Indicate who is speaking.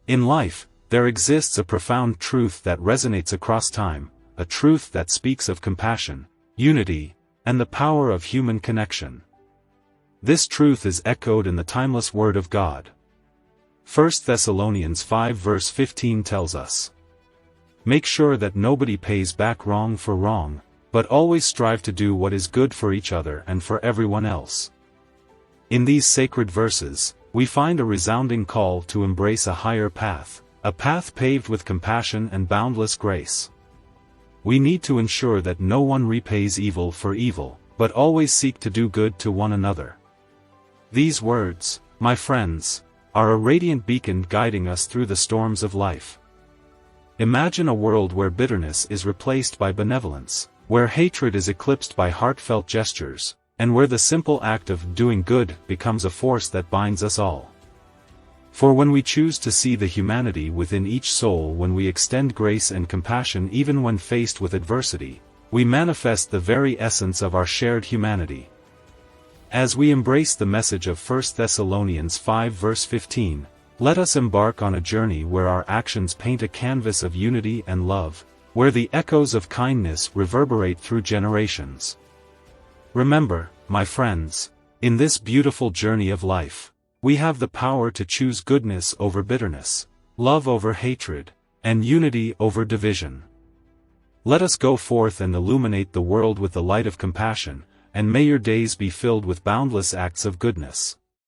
Speaker 1: In life, there exists a profound truth that resonates across time, a truth that speaks of compassion, unity, and the power of human connection. This truth is echoed in the timeless Word of God. 1 Thessalonians 5 verse 15 tells us, "Make sure that nobody pays back wrong for wrong, but always strive to do what is good for each other and for everyone else." In these sacred verses, we find a resounding call to embrace a higher path, a path paved with compassion and boundless grace. We need to ensure that no one repays evil for evil, but always seek to do good to one another. These words, my friends, are a radiant beacon guiding us through the storms of life. Imagine a world where bitterness is replaced by benevolence, where hatred is eclipsed by heartfelt gestures, and where the simple act of doing good becomes a force that binds us all. For when we choose to see the humanity within each soul, when we extend grace and compassion even when faced with adversity, we manifest the very essence of our shared humanity. As we embrace the message of 1 Thessalonians 5 verse 15, let us embark on a journey where our actions paint a canvas of unity and love, where the echoes of kindness reverberate through generations. Remember, my friends, in this beautiful journey of life, we have the power to choose goodness over bitterness, love over hatred, and unity over division. Let us go forth and illuminate the world with the light of compassion, and may your days be filled with boundless acts of goodness.